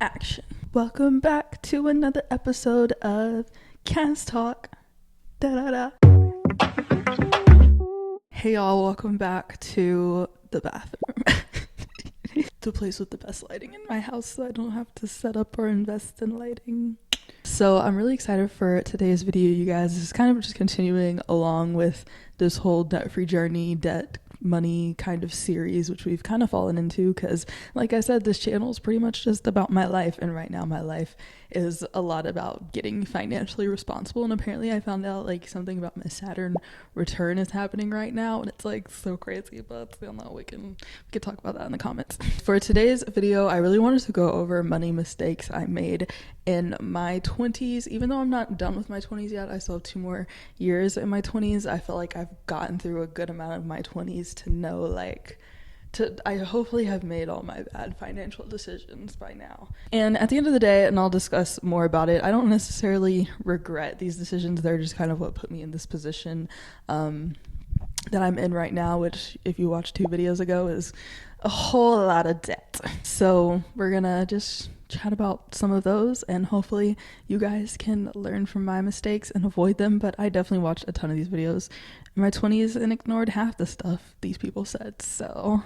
Action. Welcome back to another episode of Cast Talk. Da-da-da. Hey y'all, welcome back to the bathroom. The place with the best lighting in my house, so I don't have to set up or invest in lighting. So I'm really excited for today's video, you guys. It's kind of just continuing along with this whole debt-free journey, debt money kind of series, which we've kind of fallen into because, like I said, this channel is pretty much just about my life, and right now my life is a lot about getting financially responsible. And apparently I found out like something about my Saturn return is happening right now, and it's like so crazy, but I don't know, we can talk about that in the comments. For today's video, I really wanted to go over money mistakes I made in my 20s. Even though I'm not done with my 20s yet, I still have 2 more years in my 20s. I feel like I've gotten through a good amount of my 20s to know I hopefully have made all my bad financial decisions by now. And at the end of the day, and I'll discuss more about it, I don't necessarily regret these decisions. They're just kind of what put me in this position that I'm in right now, which if you watched 2 videos ago is a whole lot of debt. So we're gonna just chat about some of those, and hopefully you guys can learn from my mistakes and avoid them. But I definitely watched a ton of these videos in my 20s and ignored half the stuff these people said, so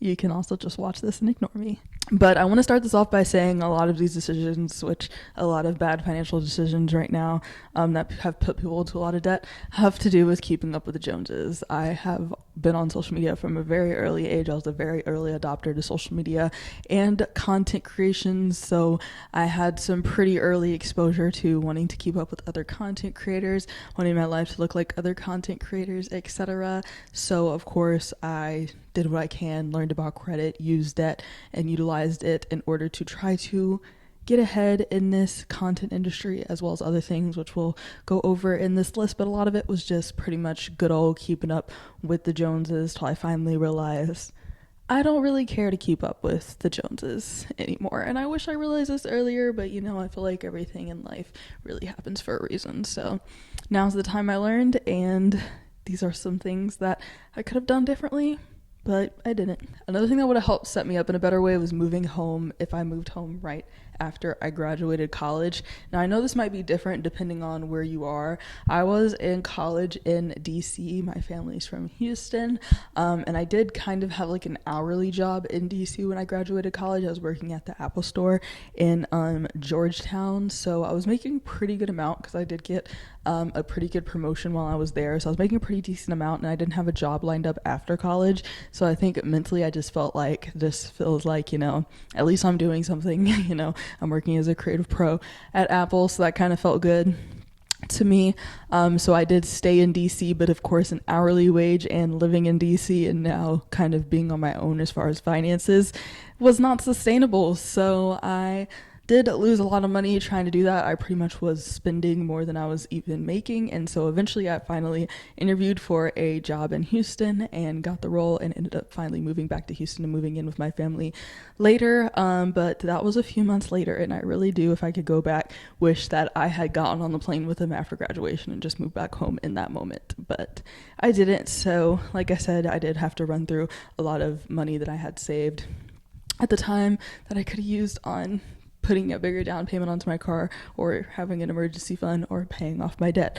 you can also just watch this and ignore me. But I want to start this off by saying a lot of these decisions, which a lot of bad financial decisions right now that have put people into a lot of debt, have to do with keeping up with the Joneses. I have been on social media from a very early age. I was a very early adopter to social media and content creation, so I had some pretty early exposure to wanting to keep up with other content creators, wanting my life to look like other content creators, etc. So of course I did what I can, learned about credit, used debt, and utilized it in order to try to get ahead in this content industry, as well as other things which we'll go over in this list. But a lot of it was just pretty much good old keeping up with the Joneses, till I finally realized I don't really care to keep up with the Joneses anymore. And I wish I realized this earlier, but you know, I feel like everything in life really happens for a reason. So now's the time I learned, and these are some things that I could have done differently, but I didn't. Another thing that would have helped set me up in a better way was moving home if I moved home right after I graduated college. Now I know this might be different depending on where you are. I was in college in DC. My family's from Houston, and I did kind of have like an hourly job in DC when I graduated college. I was working at the Apple store in Georgetown, so I was making a pretty good amount because I did get a pretty good promotion while I was there. So I was making a pretty decent amount, and I didn't have a job lined up after college. So I think mentally I just felt like this feels like, you know, at least I'm doing something, you know, I'm working as a creative pro at Apple. So that kind of felt good to me. So I did stay in DC, but of course an hourly wage and living in DC and now kind of being on my own as far as finances was not sustainable. So I did lose a lot of money trying to do that. I pretty much was spending more than I was even making, and so eventually I finally interviewed for a job in Houston and got the role, and ended up finally moving back to Houston and moving in with my family later. But that was a few months later, and I really do, if I could go back, wish that I had gotten on the plane with them after graduation and just moved back home in that moment, but I didn't. So like I said, I did have to run through a lot of money that I had saved at the time that I could have used on putting a bigger down payment onto my car, or having an emergency fund, or paying off my debt.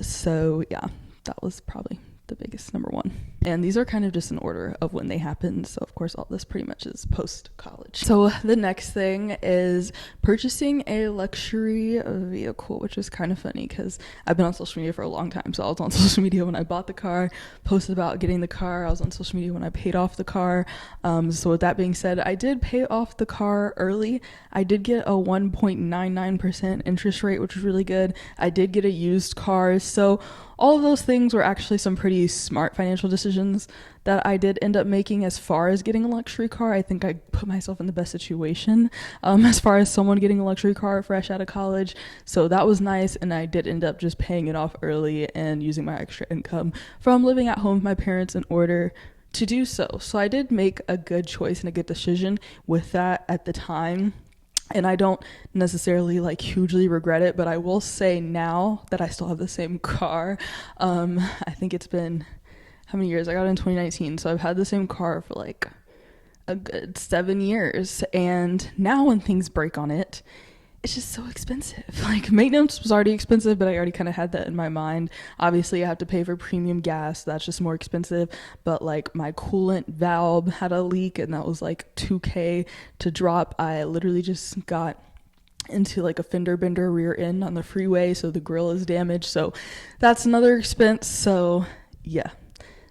So yeah, that was probably the biggest number one. And these are kind of just in order of when they happened. So of course all this pretty much is post-college. So the next thing is purchasing a luxury vehicle, which is kind of funny because I've been on social media for a long time. So I was on social media when I bought the car, posted about getting the car. I was on social media when I paid off the car. So with that being said, I did pay off the car early. I did get a 1.99% interest rate, which was really good. I did get a used car. So all of those things were actually some pretty smart financial decisions that I did end up making. As far as getting a luxury car, I think I put myself in the best situation as far as someone getting a luxury car fresh out of college. So that was nice, and I did end up just paying it off early and using my extra income from living at home with my parents in order to do so. So I did make a good choice and a good decision with that at the time. And I don't necessarily like hugely regret it, but I will say now that I still have the same car. I think it's been, how many years? I got it in 2019. So I've had the same car for like a good 7 years. And now when things break on it, it's just so expensive. Like, maintenance was already expensive, but I already kind of had that in my mind. Obviously, I have to pay for premium gas. That's just more expensive. But like, my coolant valve had a leak, and that was like $2K to drop. I literally just got into like a fender bender rear end on the freeway, so the grill is damaged. So that's another expense. So yeah.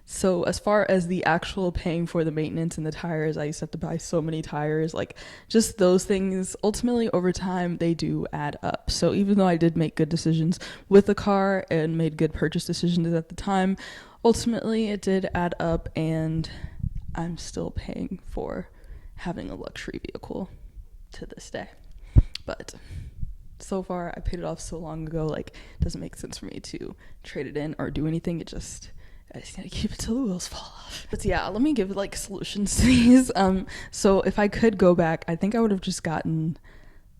So as far as the actual paying for the maintenance and the tires, I used to have to buy so many tires. Like, just those things, ultimately over time, they do add up. So even though I did make good decisions with the car and made good purchase decisions at the time, ultimately it did add up, and I'm still paying for having a luxury vehicle to this day. But so far I paid it off so long ago, like, it doesn't make sense for me to trade it in or do anything. I just gotta keep it till the wheels fall off. But yeah, let me give like solutions to these. So if I could go back, I think I would have just gotten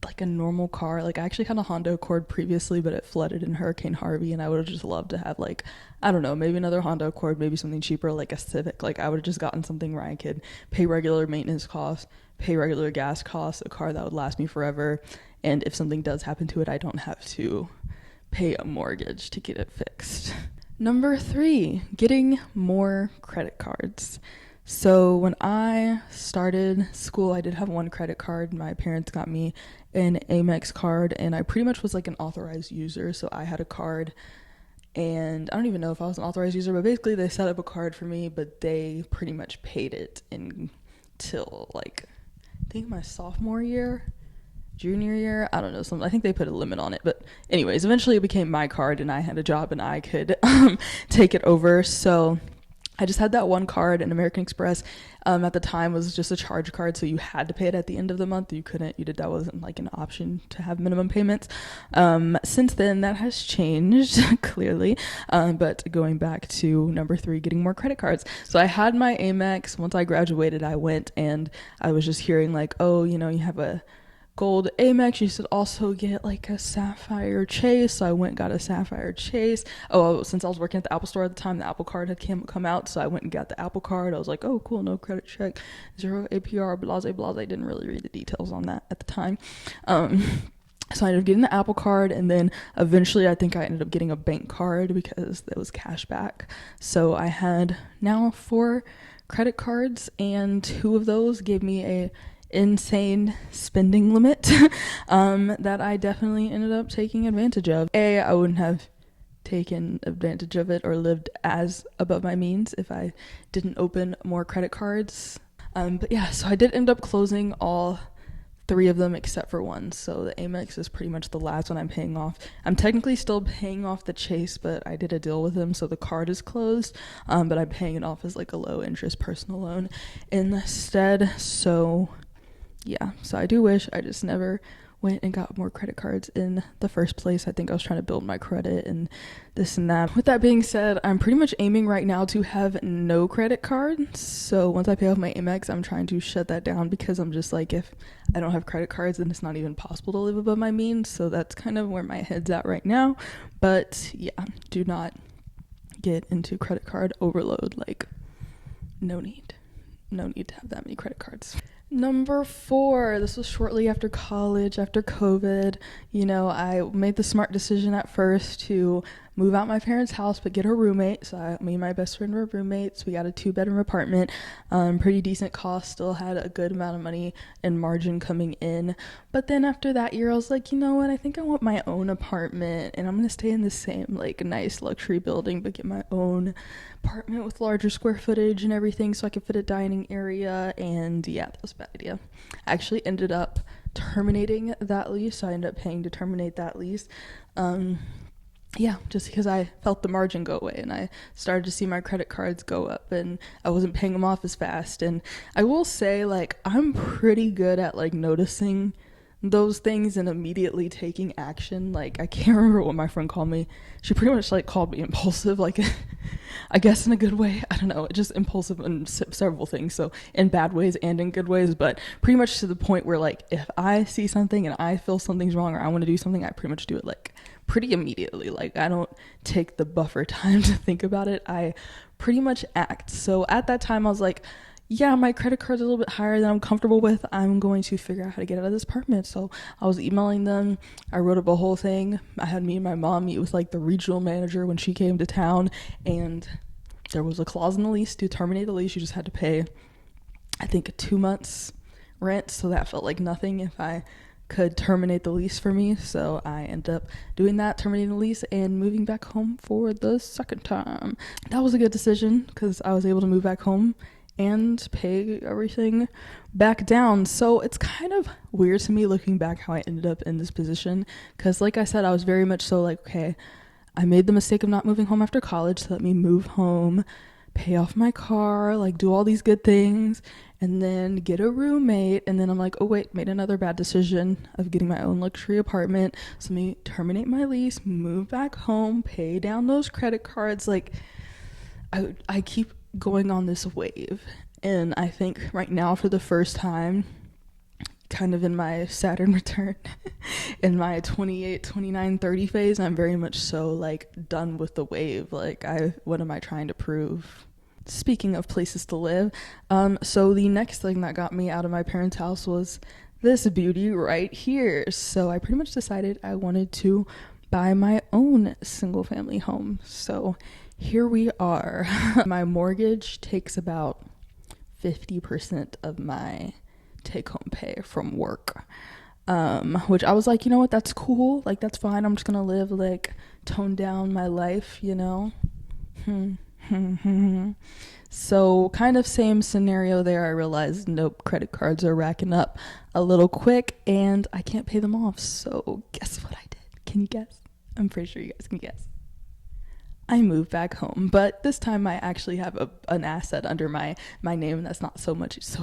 like a normal car. Like, I actually had a Honda Accord previously, but it flooded in Hurricane Harvey, and I would have just loved to have, like, I don't know, maybe another Honda Accord, maybe something cheaper, like a Civic. Like, I would have just gotten something where I could pay regular maintenance costs, pay regular gas costs, a car that would last me forever, and if something does happen to it, I don't have to pay a mortgage to get it fixed. Number 3, getting more credit cards. So when I started school, I did have one credit card. My parents got me an Amex card, and I pretty much was like an authorized user. So I had a card, and I don't even know if I was an authorized user, but basically they set up a card for me, but they pretty much paid it until like, I think my sophomore year, junior year, I don't know, I think they put a limit on it, but anyways, eventually it became my card, and I had a job, and I could take it over. So I just had that one card, and American Express at the time was just a charge card, so you had to pay it at the end of the month. That wasn't like an option to have minimum payments. Since then, that has changed clearly, but going back to number 3, getting more credit cards. So I had my Amex. Once I graduated, I went, and I was just hearing like, oh, you have a gold Amex, you should also get like a Sapphire Chase. So I went and got a Sapphire Chase. Since I was working at the Apple store at the time, the Apple card had come out, so I went and got the Apple card. I was like, oh cool, no credit check, 0 APR, blase. I didn't really read the details on that at the time. So I ended up getting the Apple card, and then eventually I think I ended up getting a bank card because it was cash back. So I had now 4 credit cards, and 2 of those gave me a insane spending limit that I definitely ended up taking advantage of. I wouldn't have taken advantage of it or lived as above my means if I didn't open more credit cards. But yeah, so I did end up closing all 3 of them except for one. So the Amex is pretty much the last one I'm paying off. I'm technically still paying off the Chase, but I did a deal with them, so the card is closed, but I'm paying it off as like a low interest personal loan instead. So yeah, so I do wish I just never went and got more credit cards in the first place. I think I was trying to build my credit and this and that. With that being said, I'm pretty much aiming right now to have no credit cards. So once I pay off my Amex, I'm trying to shut that down, because I'm just like, if I don't have credit cards, then it's not even possible to live above my means. So that's kind of where my head's at right now. But yeah, do not get into credit card overload. Like, no need to have that many credit cards. Number 4, this was shortly after college, after COVID. I made the smart decision at first to move out my parents' house but get a roommate. So me and my best friend were roommates. We got a 2-bedroom apartment, pretty decent cost, still had a good amount of money and margin coming in. But then after that year, I was like, you know what, I think I want my own apartment, and I'm gonna stay in the same like nice luxury building but get my own apartment with larger square footage and everything, so I could fit a dining area. And yeah, that was a bad idea. I actually ended up terminating that lease, so I ended up paying to terminate that lease. Just because I felt the margin go away, and I started to see my credit cards go up, and I wasn't paying them off as fast. And I will say, like, I'm pretty good at like noticing those things and immediately taking action. Like, I can't remember what my friend called me. She pretty much like called me impulsive, like I guess in a good way. I don't know, just impulsive in several things, so in bad ways and in good ways, but pretty much to the point where like if I see something and I feel something's wrong or I want to do something, I pretty much do it like pretty immediately. Like, I don't take the buffer time to think about it. I pretty much act. So at that time I was like, yeah, my credit card's a little bit higher than I'm comfortable with. I'm going to figure out how to get out of this apartment. So I was emailing them. I wrote up a whole thing. I had me and my mom meet with like the regional manager when she came to town, and there was a clause in the lease to terminate the lease. You just had to pay, I think, 2 months rent. So that felt like nothing if I could terminate the lease for me. So I ended up doing that, terminating the lease and moving back home for the second time. That was a good decision because I was able to move back home and pay everything back down. So it's kind of weird to me looking back how I ended up in this position, because like I said, I was very much so like, okay, I made the mistake of not moving home after college, so let me move home, pay off my car, like do all these good things, and then get a roommate. And then I'm like, oh wait, made another bad decision of getting my own luxury apartment. So let me terminate my lease, move back home, pay down those credit cards. Like I keep going on this wave, and I think right now, for the first time, kind of in my Saturn return, in my 28, 29, 30 phase, I'm very much so like done with the wave. Like, what am I trying to prove? Speaking of places to live, so the next thing that got me out of my parents' house was this beauty right here. So I pretty much decided I wanted to buy my own single family home. So here we are. My mortgage takes about 50% of my take-home pay from work, which I was like, you know what, that's cool. Like, that's fine. I'm just gonna live, like, tone down my life, you know? So kind of same scenario there. I realized, nope, credit cards are racking up a little quick and I can't pay them off. So guess what I did? Can you guess? I'm pretty sure you guys can guess. I moved back home, but this time I actually have an asset under my name, and that's not so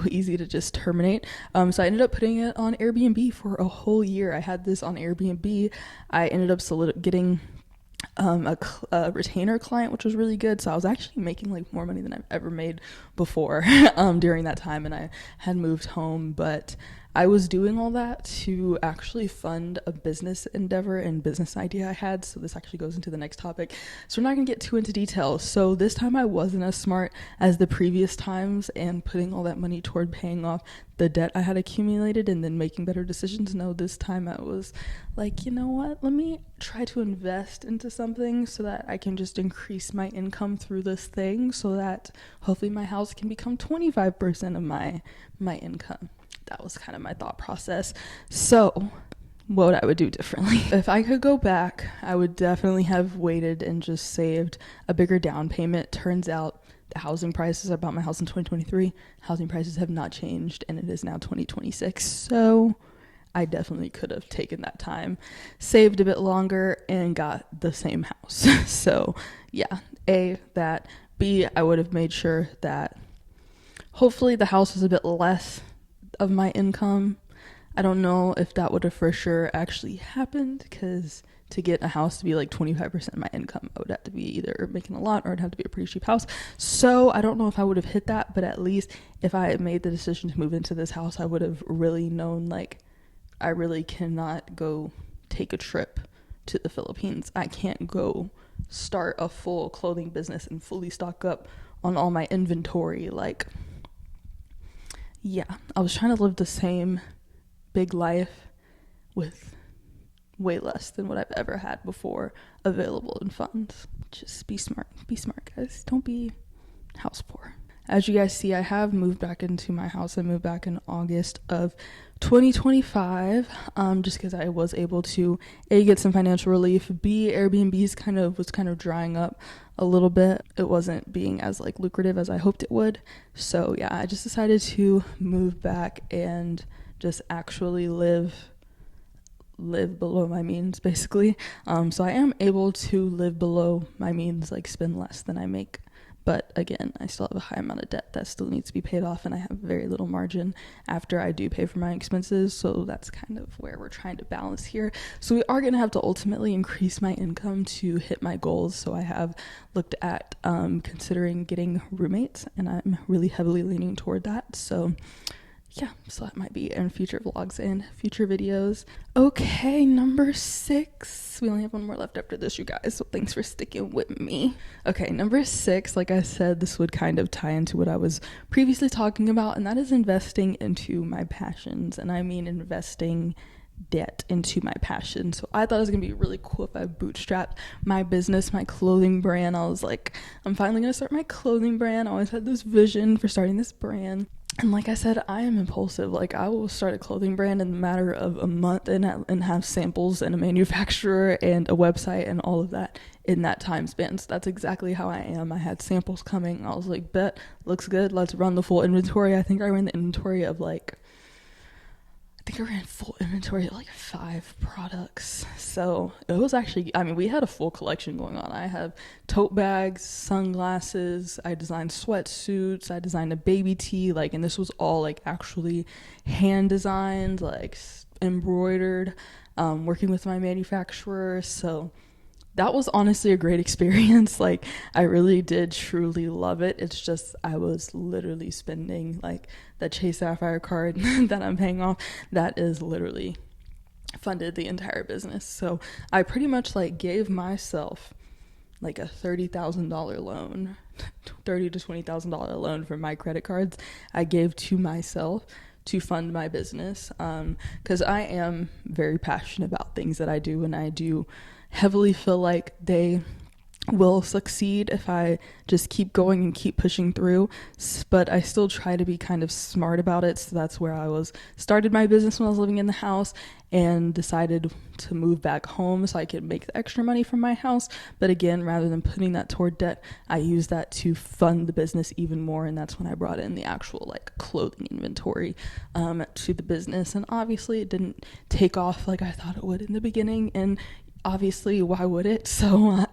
easy to just terminate. So I ended up putting it on Airbnb for a whole year. I had this on Airbnb. I ended up getting a retainer client, which was really good. So I was actually making like more money than I've ever made before during that time, and I had moved home. But I was doing all that to actually fund a business endeavor and business idea I had. So this actually goes into the next topic. So we're not going to get too into details. So this time I wasn't as smart as the previous times and putting all that money toward paying off the debt I had accumulated and then making better decisions. No, this time I was like, you know what? Let me try to invest into something so that I can just increase my income through this thing, so that hopefully my house can become 25% of my income. That was kind of my thought process. So what I would do differently. If I could go back, I would definitely have waited and just saved a bigger down payment. Turns out the housing prices, I bought my house in 2023. Housing prices have not changed, and it is now 2026. So I definitely could have taken that time, saved a bit longer, and got the same house. So yeah, A, that. B, I would have made sure that hopefully the house was a bit less of my income. I don't know if that would have for sure actually happened, because to get a house to be like 25% of my income, I would have to be either making a lot or it'd have to be a pretty cheap house. So I don't know if I would have hit that, but at least if I had made the decision to move into this house, I would have really known, like, I really cannot go take a trip to the Philippines. I can't go start a full clothing business and fully stock up on all my inventory. Like, yeah, I was trying to live the same big life with way less than what I've ever had before available in funds. Just be smart guys. Don't be house poor. As you guys see, I have moved back into my house. I moved back in August of 2025, just because I was able to A, get some financial relief, B, Airbnb's was kind of drying up a little bit. It wasn't being as like lucrative as I hoped it would. So yeah, I just decided to move back and just actually live below my means, basically. So I am able to live below my means, like spend less than I make. But again, I still have a high amount of debt that still needs to be paid off, and I have very little margin after I do pay for my expenses. So that's kind of where we're trying to balance here. So we are going to have to ultimately increase my income to hit my goals. So I have looked at considering getting roommates, and I'm really heavily leaning toward that. So yeah, so that might be in future vlogs and future videos. Okay, number 6. We only have one more left after this, you guys, so thanks for sticking with me. Okay, number 6, like I said, this would kind of tie into what I was previously talking about, and that is investing into my passions. And I mean investing debt into my passion. So I thought it was gonna be really cool if I bootstrapped my business, my clothing brand. I was like, I'm finally gonna start my clothing brand. I always had this vision for starting this brand. And like I said, I am impulsive. Like, I will start a clothing brand in the matter of a month and have samples and a manufacturer and a website and all of that in that time span. So that's exactly how I am. I had samples coming. I was like, bet, looks good. Let's run the full inventory. I think I ran the inventory of I ran full inventory of 5 products. So it was actually, I mean, we had a full collection going on. I have tote bags, sunglasses, I designed sweatsuits, I designed a baby tee, and this was all actually hand designed, embroidered, working with my manufacturer. So that was honestly a great experience. I really did truly love it. It's just I was literally spending the Chase Sapphire card that I'm paying off. That is literally funded the entire business. So I pretty much gave myself a $30,000 loan, $30,000 to $20,000 loan from my credit cards. I gave to myself to fund my business, because I am very passionate about things that I do, and I do heavily feel like they will succeed if I just keep going and keep pushing through. But I still try to be kind of smart about it. So that's where I started my business when I was living in the house and decided to move back home so I could make the extra money from my house. But again, rather than putting that toward debt, I used that to fund the business even more. And that's when I brought in the actual clothing inventory to the business. And obviously it didn't take off like I thought it would in the beginning. And obviously, why would it? So,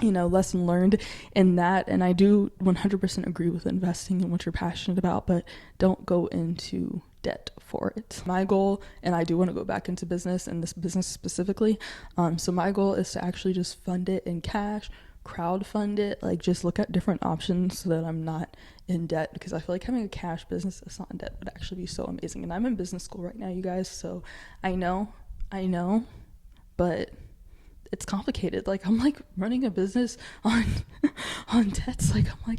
lesson learned in that. And I do 100% agree with investing in what you're passionate about, but don't go into debt for it. My goal, and I do want to go back into business and this business specifically. So my goal is to actually just fund it in cash, crowdfund it, just look at different options so that I'm not in debt, because I feel like having a cash business that's not in debt would actually be so amazing. And I'm in business school right now, you guys. So I know, but it's complicated. I'm running a business on debts. I'm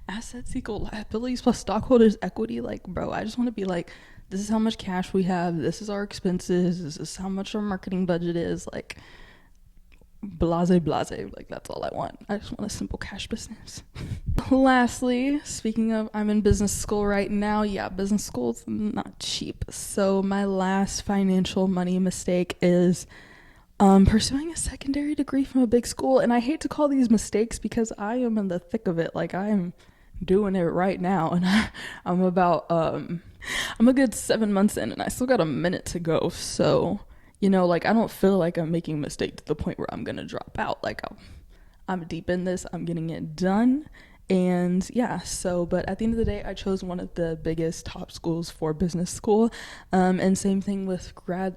assets equal liabilities plus stockholders equity. Bro, I just want to be this is how much cash we have, this is our expenses, this is how much our marketing budget is, blase. That's all I want. I just want a simple cash business. Lastly, speaking of, I'm in business school right now. Yeah, business school's not cheap. So my last financial money mistake is pursuing a secondary degree from a big school. And I hate to call these mistakes because I am in the thick of it. I am doing it right now, and I'm about I'm a good 7 months in, and I still got a minute to go. So I don't feel like I'm making a mistake to the point where I'm gonna drop out. I'm deep in this, I'm getting it done. And yeah, but at the end of the day, I chose one of the biggest top schools for business school, and same thing with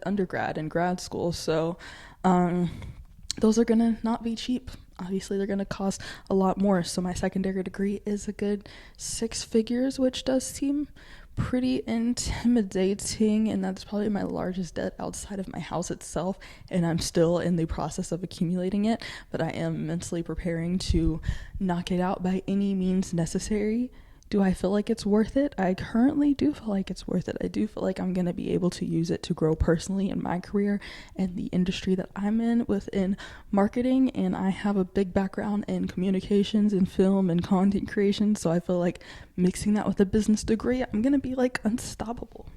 undergrad and grad school. So those are gonna not be cheap. Obviously, they're gonna cost a lot more. So my secondary degree is a good 6 figures, which does seem pretty intimidating, and that's probably my largest debt outside of my house itself, and I'm still in the process of accumulating it, but I am mentally preparing to knock it out by any means necessary. Do I feel like it's worth it? I currently do feel like it's worth it. I do feel like I'm going to be able to use it to grow personally in my career and the industry that I'm in within marketing, and I have a big background in communications and film and content creation, so I feel like mixing that with a business degree, I'm going to be unstoppable.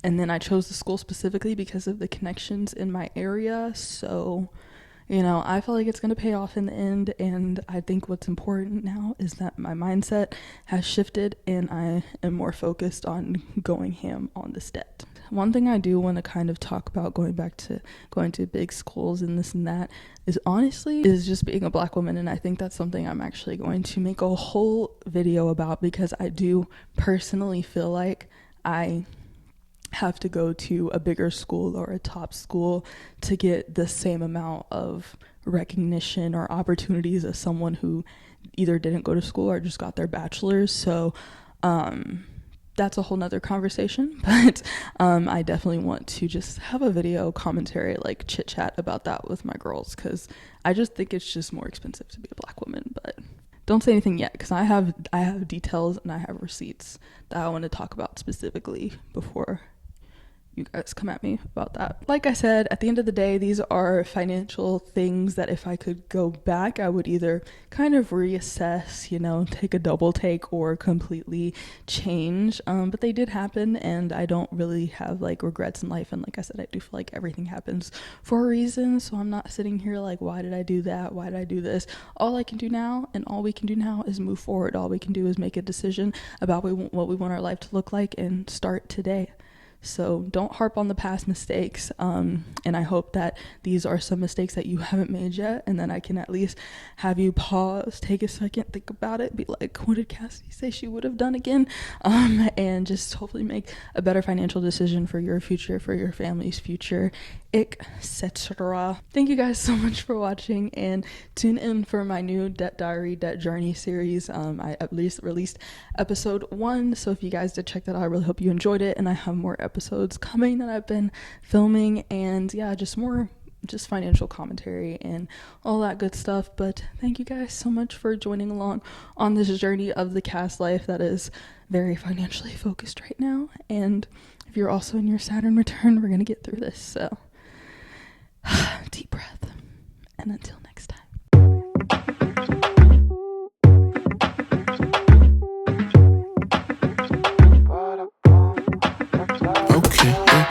And then I chose the school specifically because of the connections in my area, so I feel like it's going to pay off in the end, and I think what's important now is that my mindset has shifted and I am more focused on going ham on this debt. One thing I do want to kind of talk about going to big schools and this and that is just being a Black woman, and I think that's something I'm actually going to make a whole video about, because I do personally feel like I have to go to a bigger school or a top school to get the same amount of recognition or opportunities as someone who either didn't go to school or just got their bachelor's. So that's a whole nother conversation, but I definitely want to just have a video commentary, like chit chat about that with my girls, because I just think it's just more expensive to be a Black woman. But don't say anything yet, because I have details and I have receipts that I want to talk about specifically before you guys come at me about that. Like I said, at the end of the day, these are financial things that if I could go back, I would either kind of reassess, take a double take, or completely change. But they did happen, and I don't really have like regrets in life. And like I said, I do feel like everything happens for a reason. So I'm not sitting here like, why did I do that? Why did I do this? All I can do now, and all we can do now, is move forward. All we can do is make a decision about what we want our life to look like and start today. So don't harp on the past mistakes, and I hope that these are some mistakes that you haven't made yet, and then I can at least have you pause, take a second, think about it, be like, what did Cassidy say she would have done again, and just hopefully make a better financial decision for your future, for your family's future, etc. Thank you guys so much for watching, and tune in for my new Debt Diary, Debt Journey series. I at least released episode 1, so if you guys did check that out, I really hope you enjoyed it, and I have more episodes coming that I've been filming, and yeah, just financial commentary and all that good stuff. But thank you guys so much for joining along on this journey of the Cass life that is very financially focused right now. And if you're also in your Saturn return, we're gonna get through this. So deep breath, and until next